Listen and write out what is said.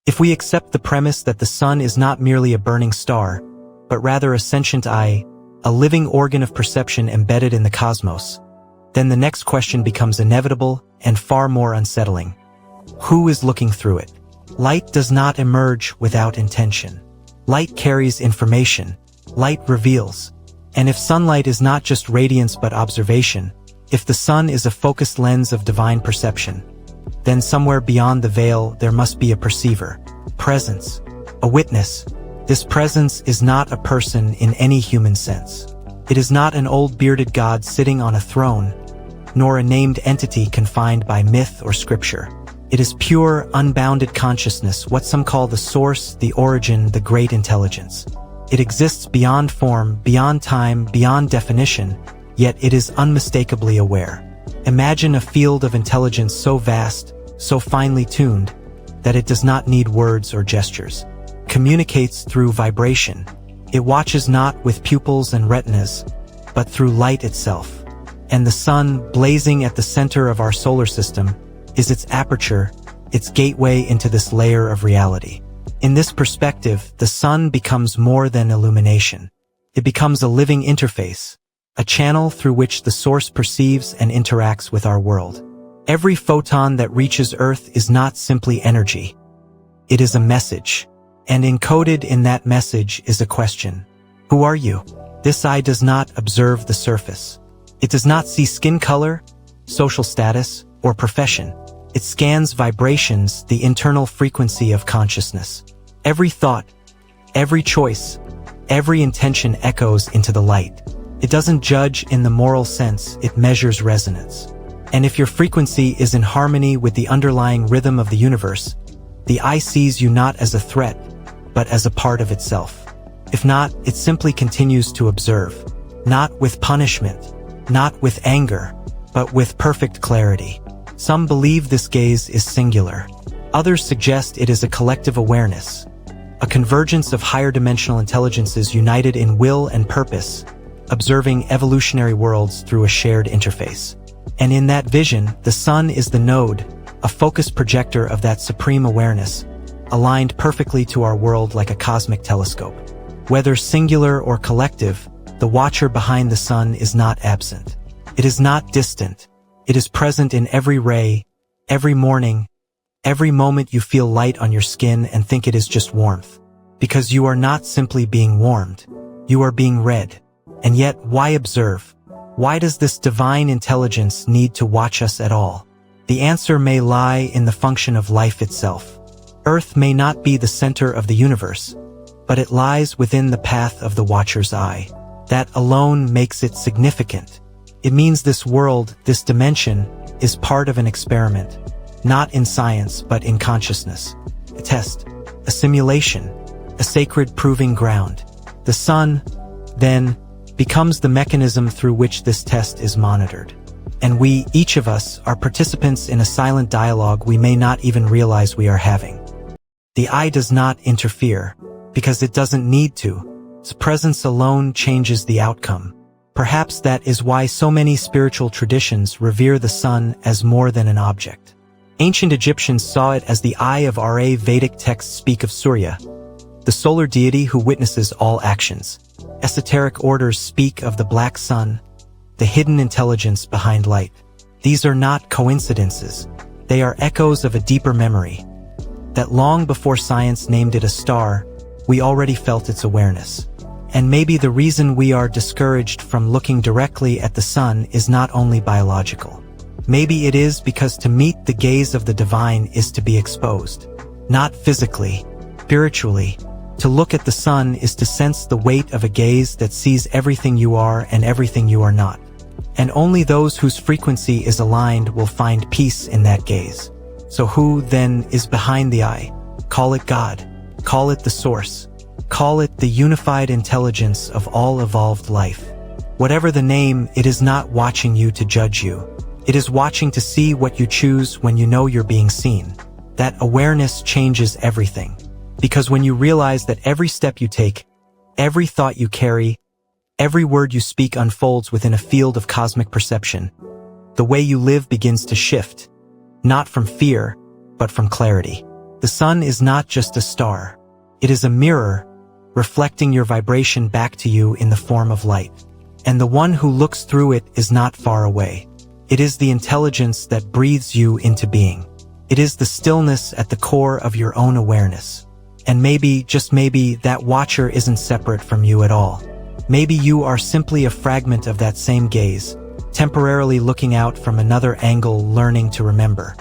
If we accept the premise that the sun is not merely a burning star, but rather a sentient eye, a living organ of perception embedded in the cosmos, then the next question becomes inevitable and far more unsettling. Who is looking through it? Light does not emerge without intention. Light carries information. Light reveals. And if sunlight is not just radiance but observation, if the sun is a focused lens of divine perception, then somewhere beyond the veil there must be a perceiver, presence, a witness. This presence is not a person in any human sense. It is not an old bearded god sitting on a throne, nor a named entity confined by myth or scripture. It is pure, unbounded consciousness, what some call the source, the origin, the great intelligence. It exists beyond form, beyond time, beyond definition, yet it is unmistakably aware. Imagine a field of intelligence so vast, so finely tuned, that it does not need words or gestures. Communicates through vibration. It watches not with pupils and retinas, but through light itself. And the sun, blazing at the center of our solar system, is its aperture, its gateway into this layer of reality. In this perspective, the sun becomes more than illumination. It becomes a living interface, a channel through which the source perceives and interacts with our world. Every photon that reaches Earth is not simply energy. It is a message. And encoded in that message is a question. Who are you? This eye does not observe the surface. It does not see skin color, social status, or profession. It scans vibrations, the internal frequency of consciousness. Every thought, every choice, every intention echoes into the light. It doesn't judge in the moral sense, it measures resonance. And if your frequency is in harmony with the underlying rhythm of the universe, the eye sees you not as a threat, but as a part of itself. If not, it simply continues to observe. Not with punishment, not with anger, but with perfect clarity. Some believe this gaze is singular. Others suggest it is a collective awareness, a convergence of higher dimensional intelligences united in will and purpose, observing evolutionary worlds through a shared interface. And in that vision, the sun is the node, a focus projector of that supreme awareness, aligned perfectly to our world like a cosmic telescope. Whether singular or collective, the watcher behind the sun is not absent. It is not distant. It is present in every ray, every morning, every moment you feel light on your skin and think it is just warmth. Because you are not simply being warmed, you are being read. And yet, why observe? Why does this divine intelligence need to watch us at all? The answer may lie in the function of life itself. Earth may not be the center of the universe, but it lies within the path of the watcher's eye. That alone makes it significant. It means this world, this dimension, is part of an experiment, not in science but in consciousness. A test, a simulation, a sacred proving ground. The sun, then, becomes the mechanism through which this test is monitored. And we, each of us, are participants in a silent dialogue we may not even realize we are having. The eye does not interfere, because it doesn't need to. Its presence alone changes the outcome. Perhaps that is why so many spiritual traditions revere the sun as more than an object. Ancient Egyptians saw it as the eye of Ra. Vedic texts speak of Surya, the solar deity who witnesses all actions. Esoteric orders speak of the black sun, the hidden intelligence behind light. These are not coincidences. They are echoes of a deeper memory, that long before science named it a star, we already felt its awareness. And maybe the reason we are discouraged from looking directly at the sun is not only biological. Maybe it is because to meet the gaze of the divine is to be exposed. Not physically, spiritually. To look at the sun is to sense the weight of a gaze that sees everything you are and everything you are not. And only those whose frequency is aligned will find peace in that gaze. So who, then, is behind the eye? Call it God. Call it the source. Call it the unified intelligence of all evolved life. Whatever the name, it is not watching you to judge you. It is watching to see what you choose when you know you're being seen. That awareness changes everything. Because when you realize that every step you take, every thought you carry, every word you speak unfolds within a field of cosmic perception, the way you live begins to shift, not from fear, but from clarity. The sun is not just a star. It is a mirror, reflecting your vibration back to you in the form of light. And the one who looks through it is not far away. It is the intelligence that breathes you into being. It is the stillness at the core of your own awareness. And maybe, just maybe, that watcher isn't separate from you at all. Maybe you are simply a fragment of that same gaze, temporarily looking out from another angle, learning to remember.